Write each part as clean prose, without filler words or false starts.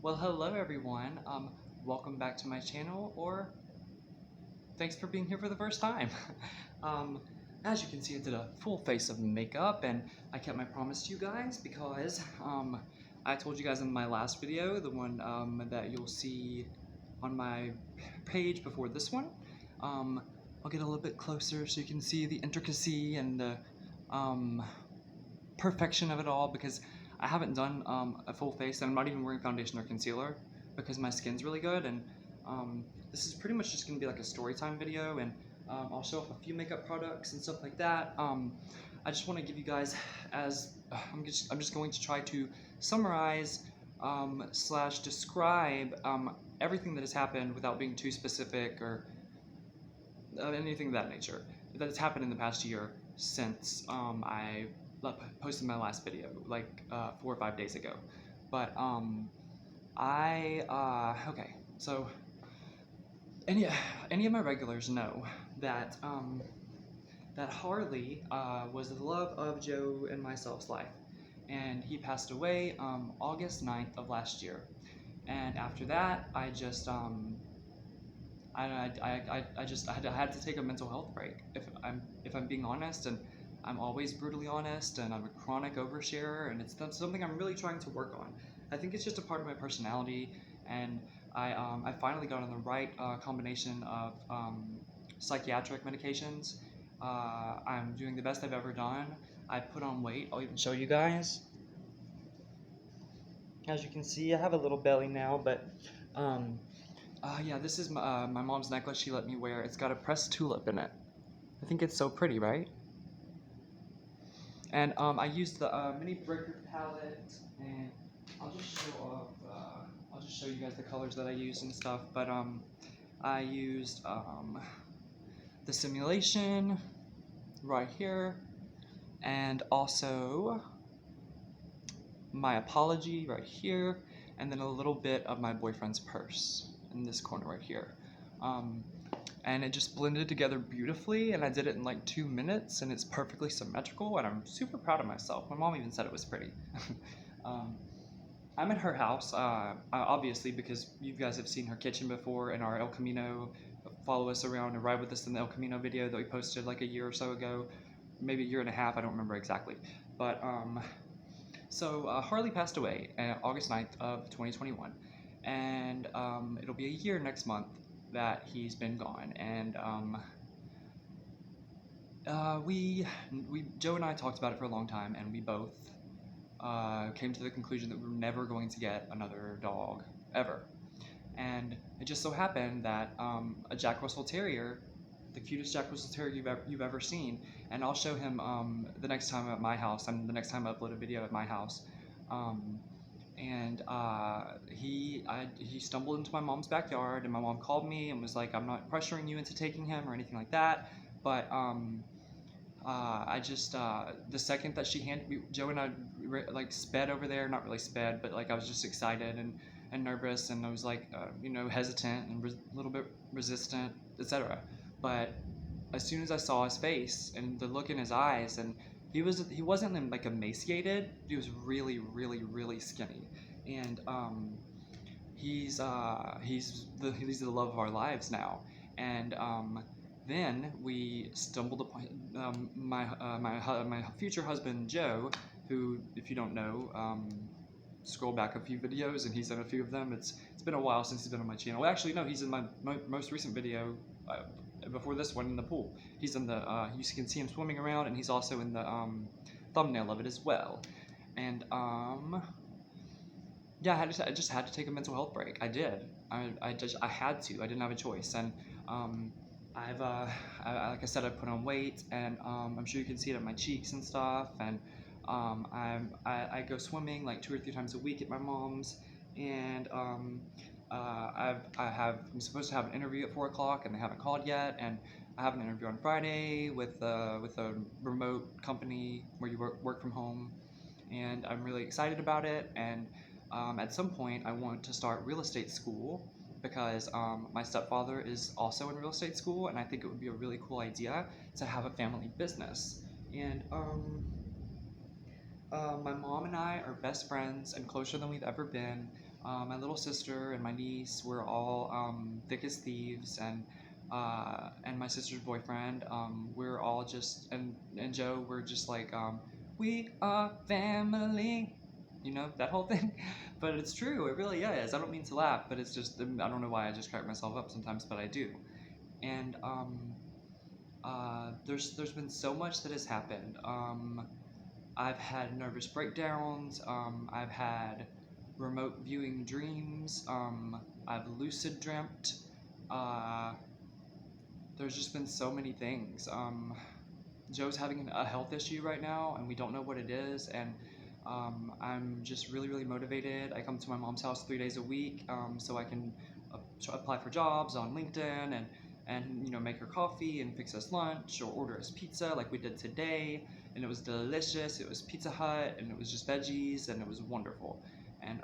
Well, hello everyone. Welcome back to my channel, or thanks for being here for the first time. um, as you can see, I did a full face of makeup, and I kept my promise to you guys because I told you guys in my last video, the one that you'll see on my page before this one. Um, I'll get a little bit closer so you can see the intricacy and the um, perfection of it all, because I haven't done a full face, and I'm not even wearing foundation or concealer because my skin's really good. And um, this is pretty much just going to be like a story time video, and I'll show off a few makeup products and stuff like that. I just want to give you guys, as I'm just going to try to summarize slash describe everything that has happened without being too specific or anything of that nature that has happened in the past year since I posted my last video, like 4 or 5 days ago. But okay, so any any of my regulars know that that Harley was the love of Joe and myself's life, and he passed away August 9th of last year. And after that, I just I had to take a mental health break. If I'm being honest, and I'm always brutally honest, and I'm a chronic oversharer, and that's something I'm really trying to work on. I think it's just a part of my personality, and I finally got on the right combination of psychiatric medications. I'm doing the best I've ever done. I put on weight. I'll even show you guys. As you can see, I have a little belly now, but yeah, this is my mom's necklace she let me wear. It's got a pressed tulip in it. I think it's so pretty, right? And I used the mini breaker palette, and I'll just show off. I'll just show you guys the colors that I used and stuff. But I used the simulation right here, and also my apology right here, and then a little bit of my boyfriend's purse in this corner right here. And it just blended together beautifully, and I did it in like 2 minutes, and it's perfectly symmetrical, and I'm super proud of myself. My mom even said it was pretty. I'm at her house, obviously, because you guys have seen her kitchen before in our El Camino. Follow us around and ride with us in the El Camino video that we posted like a year or so ago, maybe a year and a half, I don't remember exactly. But so Harley passed away August 9th of 2021, and it'll be a year next month that he's been gone. And Joe and I talked about it for a long time, and we both came to the conclusion that we were never going to get another dog, ever. And it just so happened that a Jack Russell Terrier, the cutest Jack Russell Terrier you've ever seen, and I'll show him the next time at my house, and the next time I upload a video at my house. He stumbled into my mom's backyard, and my mom called me and was like, "I'm not pressuring you into taking him or anything like that, but the second that Joe and I like sped over there, not really sped, but like I was just excited and nervous, and I was like, hesitant and a little bit resistant, etc. But as soon as I saw his face and the look in his eyes, and he wasn't like emaciated, he was really, really, really skinny, and he's the love of our lives now. And then we stumbled upon my future husband Joe, who, if you don't know, scroll back a few videos and he's in a few of them. It's been a while since he's been on my channel. Well, actually, no, he's in my most recent video before this one, in the pool. He's in the you can see him swimming around, and he's also in the thumbnail of it as well. And yeah, I just had to take a mental health break. I did. I had to. I didn't have a choice. And like I said, I put on weight, and I'm sure you can see it on my cheeks and stuff. And I go swimming like 2 or 3 times a week at my mom's, and I'm supposed to have an interview at 4 o'clock, and they haven't called yet. And I have an interview on Friday with a remote company where you work from home, and I'm really excited about it. And at some point, I want to start real estate school, because my stepfather is also in real estate school, and I think it would be a really cool idea to have a family business. And my mom and I are best friends and closer than we've ever been. My little sister and my niece were all thick as thieves, and my sister's boyfriend. We're all just and Joe. We're just like we are family. You know that whole thing, but it's true. It really is. I don't mean to laugh, but it's just I don't know why I just crack myself up sometimes, but I do. And there's been so much that has happened. I've had nervous breakdowns. I've had remote viewing dreams. I've lucid dreamt. Uh, there's just been so many things. Joe's having a health issue right now, and we don't know what it is. And I'm just really motivated. I come to my mom's house 3 days a week, so I can apply for jobs on LinkedIn and make her coffee and fix us lunch or order us pizza like we did today. And it was delicious. It was Pizza Hut, and it was just veggies, and it was wonderful. And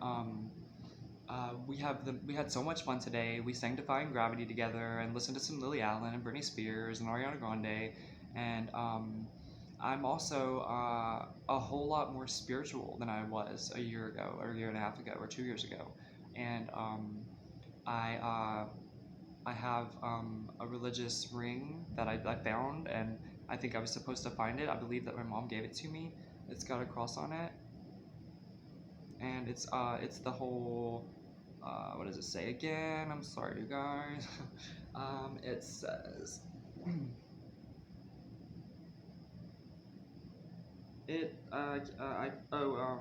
we had so much fun today. We sang Defying Gravity together and listened to some Lily Allen and Britney Spears and Ariana Grande. And I'm also a whole lot more spiritual than I was a year ago, or a year and a half ago, or 2 years ago. And I I have a religious ring that I found, and I think I was supposed to find it. I believe that my mom gave it to me. It's got a cross on it, and it's the whole what does it say again? I'm sorry, you guys. It says it I oh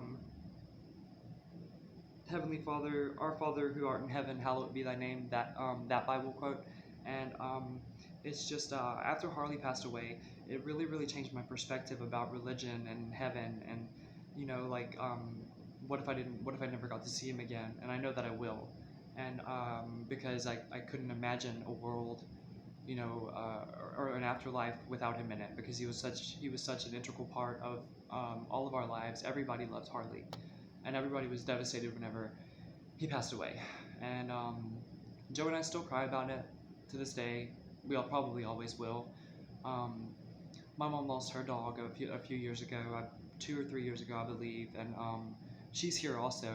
Heavenly Father, our Father who art in heaven, hallowed be thy name. That Bible quote, and it's just after Harley passed away, it really changed my perspective about religion and heaven, and like what if I never got to see him again? And I know that I will, and because I couldn't imagine a world, or an afterlife without him in it, because he was such an integral part of all of our lives. Everybody loves Harley, and everybody was devastated whenever he passed away. And Joe and I still cry about it to this day. We all probably always will. Um, my mom lost her dog a few years ago, 2 or 3 years ago, I believe, and she's here also.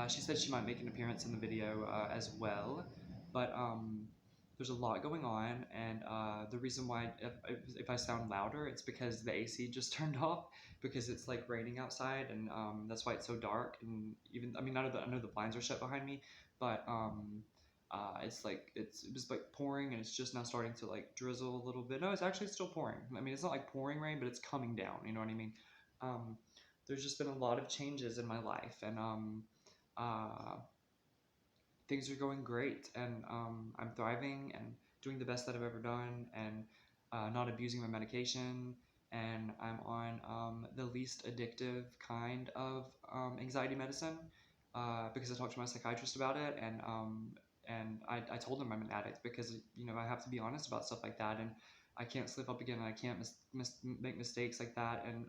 She said she might make an appearance in the video as well, but there's a lot going on, and the reason why if I sound louder, it's because the AC just turned off because it's like raining outside, and that's why it's so dark. And even I know the blinds are shut behind me, but it was like pouring, and it's just now starting to like drizzle a little bit. No, it's actually still pouring. I mean, it's not like pouring rain, but it's coming down. You know what I mean? Um, there's just been a lot of changes in my life, and uh, things are going great, and I'm thriving and doing the best that I've ever done, and not abusing my medication. And I'm on the least addictive kind of anxiety medicine because I talked to my psychiatrist about it, and I told him I'm an addict because I have to be honest about stuff like that, and I can't slip up again, and I can't make mistakes like that and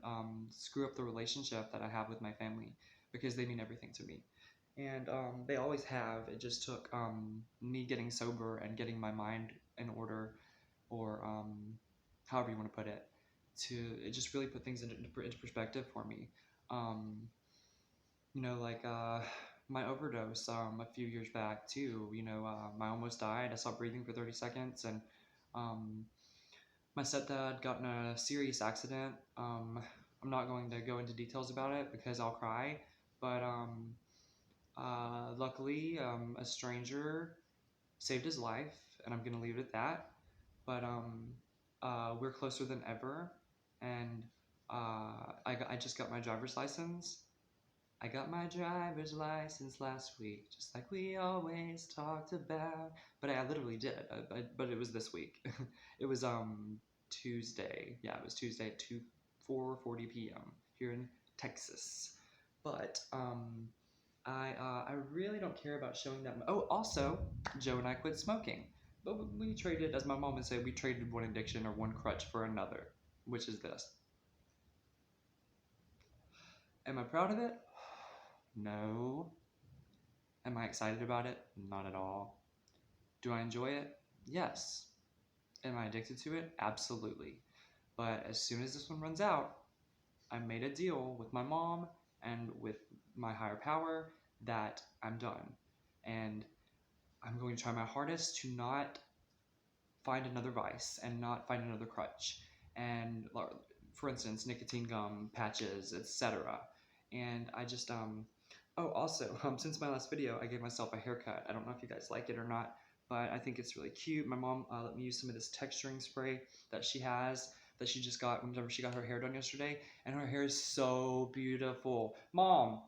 screw up the relationship that I have with my family because they mean everything to me. And they always have. It just took me getting sober and getting my mind in order, or however you want to put it, to it just really put things into perspective for me. Um, like my overdose a few years back too. I almost died. I stopped breathing for 30 seconds, and um, my stepdad got in a serious accident. I'm not going to go into details about it because I'll cry, but luckily, a stranger saved his life, and I'm gonna leave it at that. But we're closer than ever, and I just got my driver's license. I got my driver's license last week, just like we always talked about. But I literally did. But it was this week. It was Tuesday. Yeah, it was Tuesday at 4:40 p.m. here in Texas. But I really don't care about showing that. Oh, also, Joe and I quit smoking. But we traded, as my mom would say, we traded one addiction or one crutch for another, which is this. Am I proud of it? No. Am I excited about it? Not at all. Do I enjoy it? Yes. Am I addicted to it? Absolutely. But as soon as this one runs out, I made a deal with my mom and with my higher power that I'm done. And I'm going to try my hardest to not find another vice and not find another crutch. And for instance, nicotine gum, patches, etc. And I just oh, also, since my last video, I gave myself a haircut. I don't know if you guys like it or not, but I think it's really cute. My mom let me use some of this texturing spray that she has, that she just got whenever she got her hair done yesterday, and her hair is so beautiful. Mom,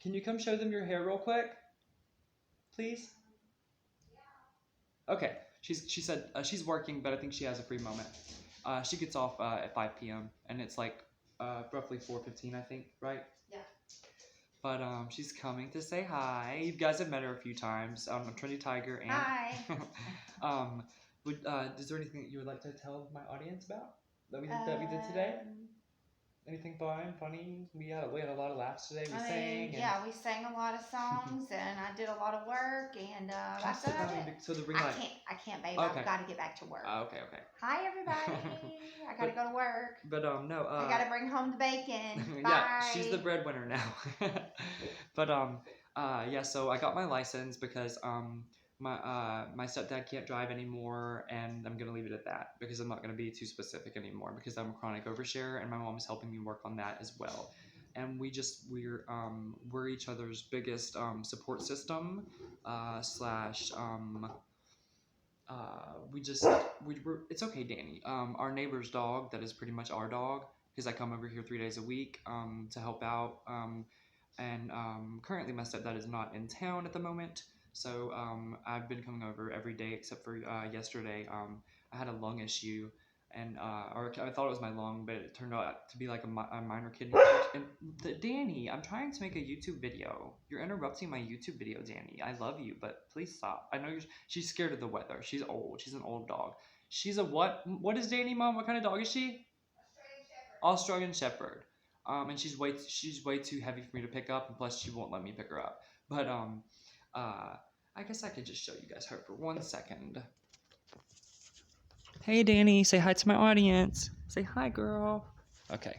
can you come show them your hair real quick, please? Okay. She said she's working, but I think she has a free moment. She gets off at 5 p.m. and it's like roughly 4:15, I think, right? Yeah. But she's coming to say hi. You guys have met her a few times. I'm Trendy Tiger. And Hi. Is there anything that you would like to tell my audience about that we did today? Anything fun, funny? We had a lot of laughs today. We sang. Yeah, we sang a lot of songs, and I did a lot of work, and that's what I did. So the ring light. I can't, babe. Okay. I've got to get back to work. Okay. Hi, everybody. I got to go to work. But no. I got to bring home the bacon. Bye. Yeah, she's the breadwinner now. But yeah. So I got my license because my stepdad can't drive anymore, and I'm gonna leave it at that because I'm not gonna be too specific anymore because I'm a chronic overshare, and my mom is helping me work on that as well. And we're each other's biggest support system slash it's okay, Danny. Our neighbor's dog that is pretty much our dog because I come over here 3 days a week to help out. And currently my stepdad is not in town at the moment, so I've been coming over every day except for yesterday. I had a lung issue, and or I thought it was my lung, but it turned out to be like a minor kidney. And Danny, I'm trying to make a YouTube video. You're interrupting my YouTube video, Danny. I love you, but please stop. I know she's scared of the weather. She's old. She's an old dog. She's a what? What is Danny, Mom? What kind of dog is she? Australian Shepherd. And she's way too heavy for me to pick up, and plus she won't let me pick her up. But I guess I could just show you guys her for 1 second. Hey Danny, say hi to my audience. Say hi, girl. Okay,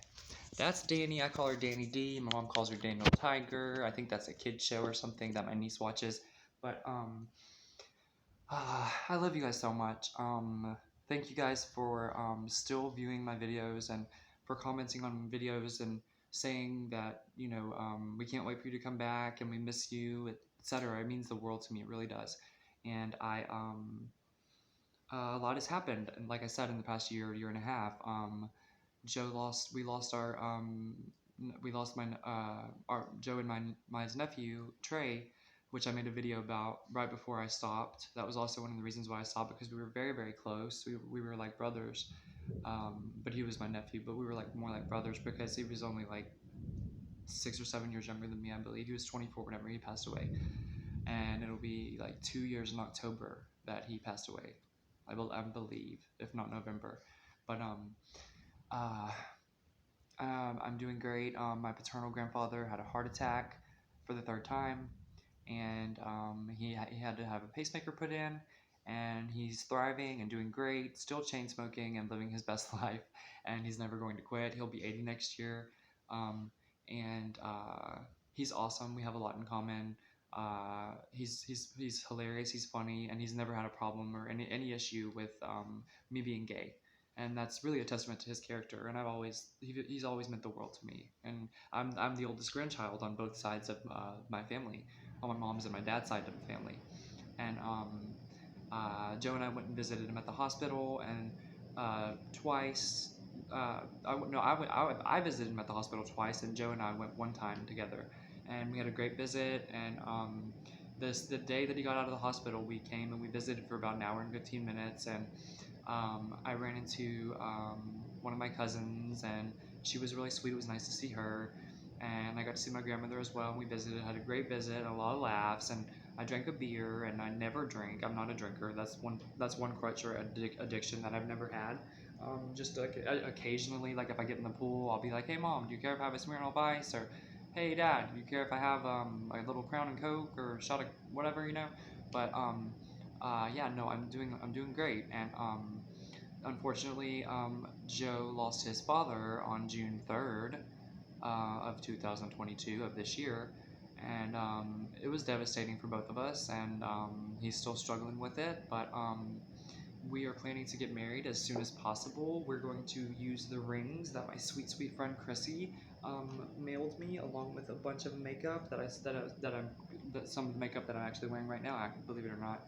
that's Danny. I call her Danny D. My mom calls her Daniel Tiger. I think that's a kid show or something that my niece watches. But I love you guys so much. Thank you guys for still viewing my videos and for commenting on videos and saying that we can't wait for you to come back and we miss you, etc. It means the world to me. It really does. And a lot has happened, and like I said, in the past year and a half. We lost Joe and my nephew Trey, which I made a video about right before I stopped. That was also one of the reasons why I stopped, because we were very, very close. We were like brothers, but he was my nephew, but we were like more like brothers because he was only like 6 or 7 years younger than me, I believe. He was 24 whenever he passed away, and it'll be like 2 years in October that he passed away. I believe, if not November. But I'm doing great. My paternal grandfather had a heart attack for the 3rd time, and he had to have a pacemaker put in, and he's thriving and doing great, still chain smoking and living his best life, and he's never going to quit. He'll be 80 next year, and he's awesome. We have a lot in common. He's hilarious, he's funny, and he's never had a problem or any issue with me being gay, and that's really a testament to his character. And he's always meant the world to me. And I'm the oldest grandchild on both sides of my family, on my mom's and my dad's side of the family. And Joe and I went and visited him at the hospital, and twice. I visited him at the hospital twice, and Joe and I went one time together, and we had a great visit. And the day that he got out of the hospital, we came and we visited for about an hour and 15 minutes, and I ran into one of my cousins, and she was really sweet. It was nice to see her, and I got to see my grandmother as well. We visited, had a great visit, a lot of laughs, and I drank a beer, and I never drink. I'm not a drinker. That's one crutch or addiction that I've never had. Just occasionally, like if I get in the pool, I'll be like, "Hey Mom, do you care if I have a Smirnoff Ice?" Or "Hey Dad, do you care if I have a little Crown and Coke or a shot of whatever, But yeah, no, I'm doing great. And unfortunately, Joe lost his father on June 3rd of 2022 of this year, and it was devastating for both of us, and he's still struggling with it, but we are planning to get married as soon as possible. We're going to use the rings that my sweet, sweet friend Chrissy mailed me, along with a bunch of makeup that some of the makeup that I'm actually wearing right now. Believe it or not,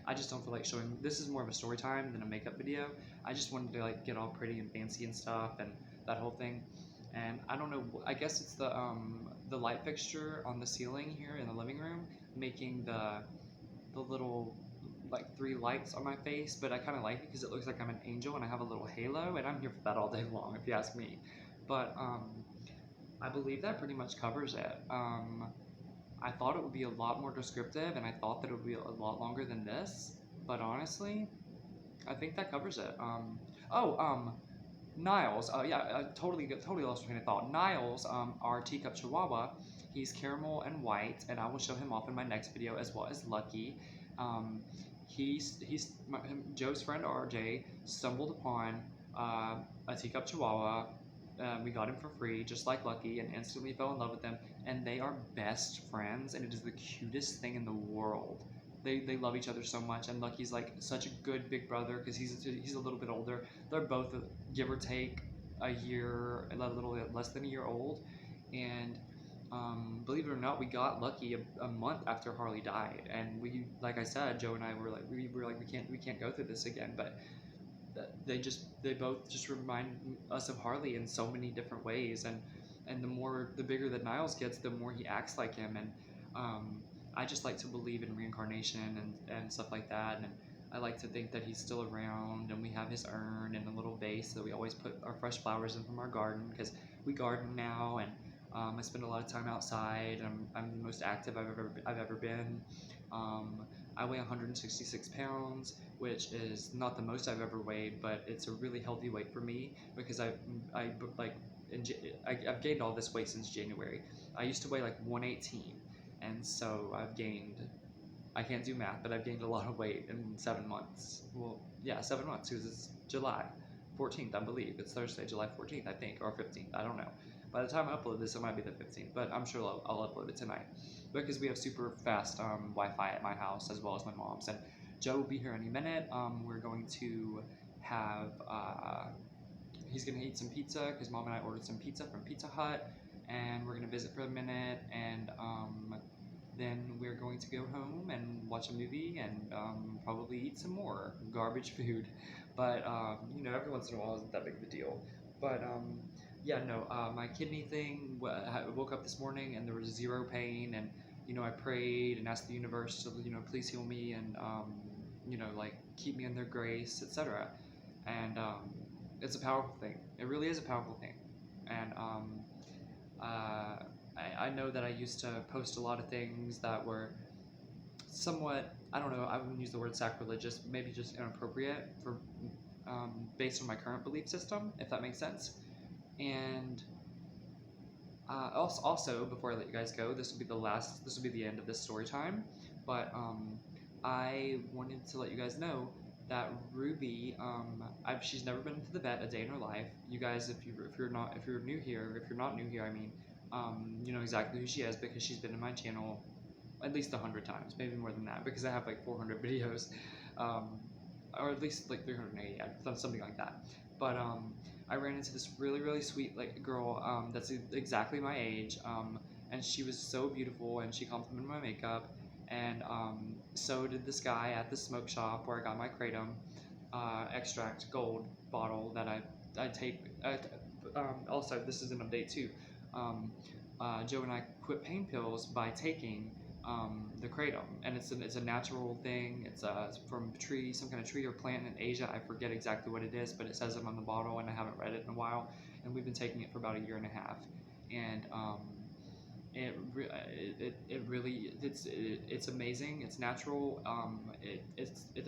I just don't feel like showing. This is more of a story time than a makeup video. I just wanted to like get all pretty and fancy and stuff and that whole thing. And I don't know. I guess it's the light fixture on the ceiling here in the living room making the little like 3 lights on my face, but I kind of like it because it looks like I'm an angel and I have a little halo, and I'm here for that all day long, if you ask me. But I believe that pretty much covers it. I thought it would be a lot more descriptive, and I thought that it would be a lot longer than this, but honestly, I think that covers it. Oh, Niles, yeah, I totally lost train of thought. Niles, our teacup chihuahua, he's caramel and white, and I will show him off in my next video, as well as Lucky. Um, Joe's friend RJ stumbled upon a teacup chihuahua. We got him for free, just like Lucky, and instantly fell in love with them. And they are best friends, and it is the cutest thing in the world. They love each other so much, and Lucky's like such a good big brother because he's a little bit older. They're both give or take a year, a little less than a year old, and believe it or not, we got Lucky a month after Harley died, and like I said, Joe and I were like, we can't go through this again, but they both just remind us of Harley in so many different ways, and the bigger that Niles gets, the more he acts like him, and I just like to believe in reincarnation and stuff like that, and I like to think that he's still around, and we have his urn and a little vase that we always put our fresh flowers in from our garden because we garden now, and I spend a lot of time outside. I'm the most active I've ever been. I weigh 166 pounds, which is not the most I've ever weighed, but it's a really healthy weight for me because I've gained all this weight since January. I used to weigh like 118, and so I've gained. I can't do math, but I've gained a lot of weight in 7 months. Well, yeah, 7 months because it's July 14th, I believe. It's Thursday, July 14th, I think, or 15th. I don't know. By the time I upload this, it might be the 15th, but I'm sure I'll upload it tonight because we have super fast Wi-Fi at my house as well as my mom's. And Joe will be here any minute. We're going to have he's gonna eat some pizza because Mom and I ordered some pizza from Pizza Hut, and we're gonna visit for a minute, and then we're going to go home and watch a movie and probably eat some more garbage food. But every once in a while isn't that big of a deal. But yeah, no, my kidney thing. I woke up this morning and there was 0 pain, and I prayed and asked the universe to please heal me and like keep me in their grace, etc. And it's a powerful thing. It really is a powerful thing, and I know that I used to post a lot of things that were somewhat, I don't know, I wouldn't use the word sacrilegious, maybe just inappropriate for based on my current belief system, if that makes sense. And also, before I let you guys go, this will be the end of this story time. But I wanted to let you guys know that Ruby, she's never been to the vet a day in her life. You guys, if you're not new here, I mean, you know exactly who she is because she's been in my channel at least 100 times, maybe more than that, because I have like 400 videos, or at least like 380, something like that. But I ran into this really, really sweet like girl that's exactly my age, and she was so beautiful, and she complimented my makeup, and so did this guy at the smoke shop where I got my kratom extract gold bottle that I take. Also, this is an update too. Joe and I quit pain pills by taking the kratom, and it's a natural thing. It's from a tree, some kind of tree or plant in Asia. I forget exactly what it is, but it says it on the bottle, and I haven't read it in a while. And we've been taking it for about 1.5 years, and it's amazing. It's natural. I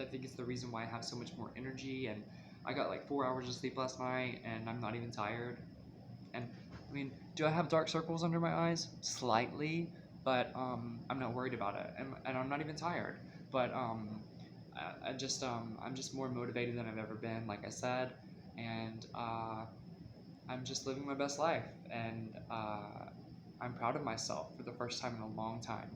think it's the reason why I have so much more energy, and I got like 4 hours of sleep last night, and I'm not even tired. And I mean, do I have dark circles under my eyes? Slightly, but I'm not worried about it, and I'm not even tired. But I'm just more motivated than I've ever been, like I said, and I'm just living my best life, and I'm proud of myself for the first time in a long time.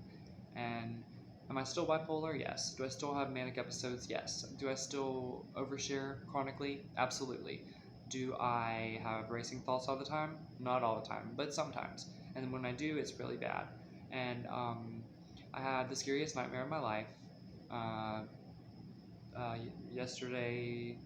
And am I still bipolar? Yes. Do I still have manic episodes? Yes. Do I still overshare chronically? Absolutely. Do I have racing thoughts all the time? Not all the time, but sometimes. And when I do, it's really bad. And I had the scariest nightmare of my life uh, yesterday.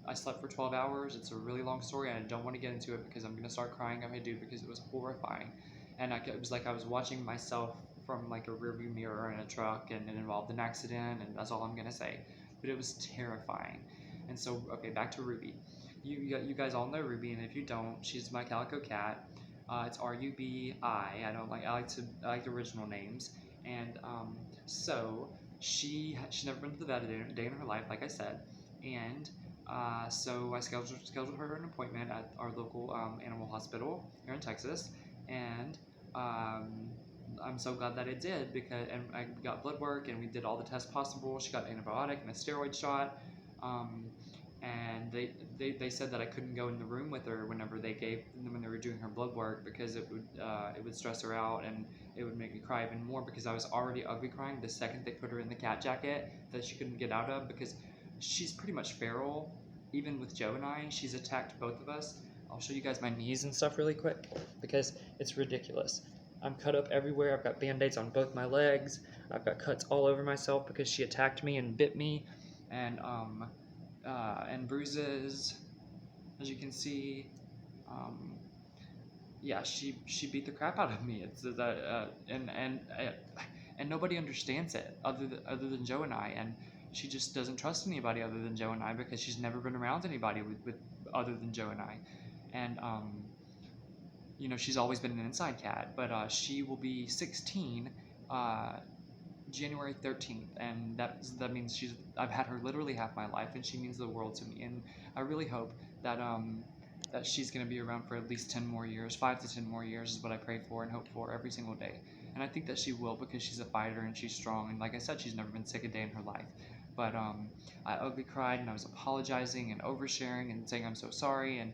I slept for 12 hours. It's a really long story, and I don't want to get into it because I'm gonna start crying if I do, because it was horrifying. And it was like I was watching myself from like a rearview mirror in a truck, and it involved an accident, and that's all I'm gonna say. But it was terrifying. And so, okay, back to Ruby. You guys all know Ruby, and if you don't, she's my calico cat. It's Rubi. I like the original names, and so she's never been to the vet a day in her life, like I said, and so I scheduled her an appointment at our local animal hospital here in Texas, and um, I'm so glad that I did, and I got blood work and we did all the tests possible. She got an antibiotic and a steroid shot, um, and they said that I couldn't go in the room with her when they were doing her blood work, because it would stress her out, and it would make me cry even more, because I was already ugly crying the second they put her in the cat jacket that she couldn't get out of, because she's pretty much feral. Even with Joe and I, she's attacked both of us. I'll show you guys my knees and stuff really quick, because it's ridiculous. I'm cut up everywhere. I've got band-aids on both my legs. I've got cuts all over myself because she attacked me and bit me, and bruises, as you can see. Um, yeah, she beat the crap out of me. It's and nobody understands it other than Joe and I, and she just doesn't trust anybody other than Joe and I, because she's never been around anybody with other than Joe and I, and she's always been an inside cat, but she will be 16 uh, January 13th, and that means I've had her literally half my life, and she means the world to me, and I really hope that she's going to be around for at least 10 more years. 5 to 10 more years is what I pray for and hope for every single day. And I think that she will, because she's a fighter and she's strong. And like I said, she's never been sick a day in her life. But I ugly cried, and I was apologizing and oversharing and saying I'm so sorry. And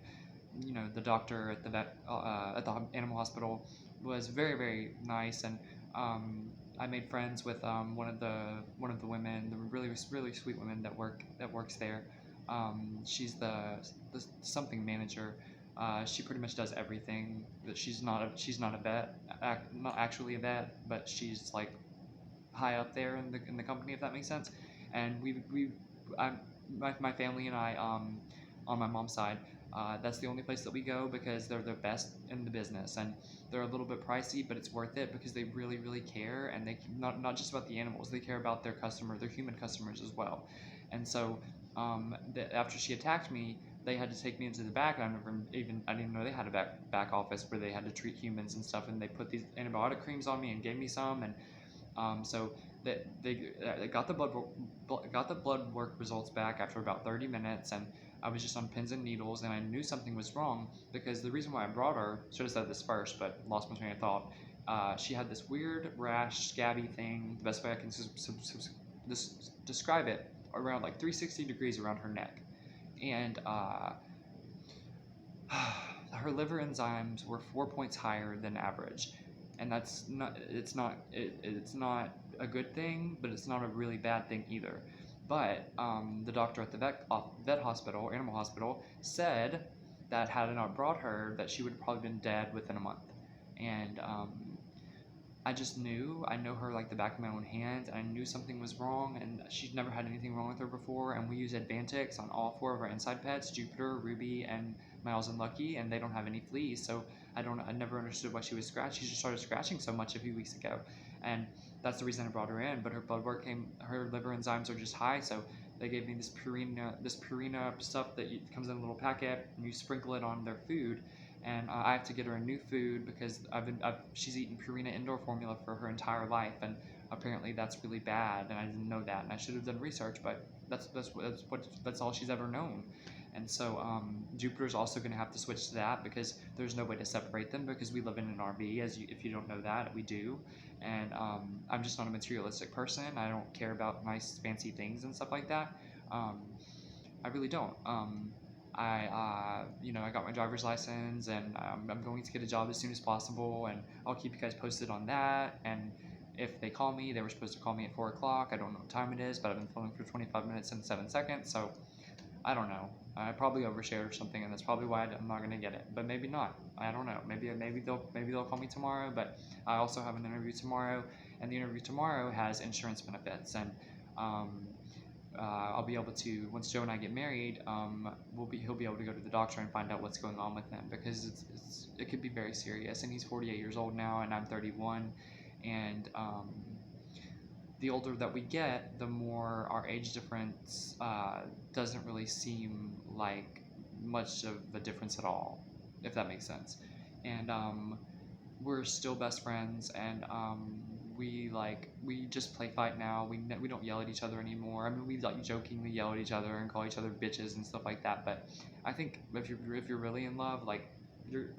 the doctor at the animal hospital was very, very nice. And I made friends with one of the women, the really sweet women that works there. She's the something manager. She pretty much does everything. But she's not a vet, not actually a vet, but she's like high up there in the company, if that makes sense. And my family and I, on my mom's side, that's the only place that we go, because they're the best in the business, and they're a little bit pricey, but it's worth it, because they really, really care, and they not just about the animals, they care about their human customers as well. And so after she attacked me, they had to take me into the back, and I didn't even know they had a back office where they had to treat humans and stuff, and they put these antibiotic creams on me and gave me some, and so they got the blood work results back after about 30 minutes, and I was just on pins and needles, and I knew something was wrong, because the reason why I brought her, should have said this first, but lost my train of thought. She had this weird rash, scabby thing. The best way I can describe it, around like 360 degrees around her neck, and her liver enzymes were 4 points higher than average, and it's not a good thing, but it's not a really bad thing either. But the doctor at the vet hospital, animal hospital, said that had I not brought her, that she would have probably been dead within a month. And I just knew. I know her like the back of my own hand, and I knew something was wrong, and she'd never had anything wrong with her before. And we use Advantix on all 4 of our inside pets: Jupiter, Ruby, and Miles and Lucky, and they don't have any fleas. So I never understood why she was scratched. She just started scratching so much a few weeks ago, and that's the reason I brought her in. But her liver enzymes are just high, so they gave me this Purina stuff that comes in a little packet, and you sprinkle it on their food. And I have to get her a new food, because she's eaten Purina indoor formula for her entire life, and apparently that's really bad, and I didn't know that, and I should have done research, but that's all she's ever known. And so Jupiter's also going to have to switch to that, because there's no way to separate them, because we live in an RV, if you don't know that, we do. And I'm just not a materialistic person. I don't care about nice fancy things and stuff like that. I really don't. I got my driver's license, and I'm going to get a job as soon as possible, and I'll keep you guys posted on that. And if they call me, they were supposed to call me at 4 o'clock. I don't know what time it is, but I've been filming for 25 minutes and 7 seconds, so I don't know. I probably overshared or something, and that's probably why I'm not gonna get it. But maybe not. I don't know. Maybe they'll call me tomorrow. But I also have an interview tomorrow, and the interview tomorrow has insurance benefits, and um, I'll be able to, once Joe and I get married, he'll be able to go to the doctor and find out what's going on with him, because it could be very serious. And he's 48 years old now, and I'm 31, and the older that we get, the more our age difference doesn't really seem like much of a difference at all, if that makes sense. And we're still best friends, and we just play fight now. We don't yell at each other anymore. I mean, we like jokingly yell at each other and call each other bitches and stuff like that. But I think if you're really in love, like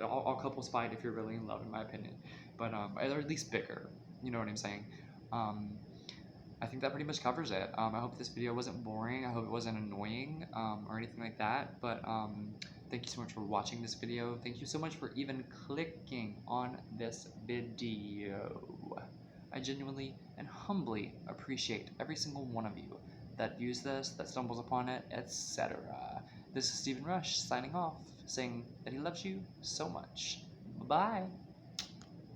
all couples fight if you're really in love, in my opinion. But or at least bicker. You know what I'm saying? Um, I think that pretty much covers it. I hope this video wasn't boring. I hope it wasn't annoying or anything like that. But thank you so much for watching this video. Thank you so much for even clicking on this video. I genuinely and humbly appreciate every single one of you that views this, that stumbles upon it, etc. This is Stephen Rush signing off, saying that he loves you so much. Bye-bye.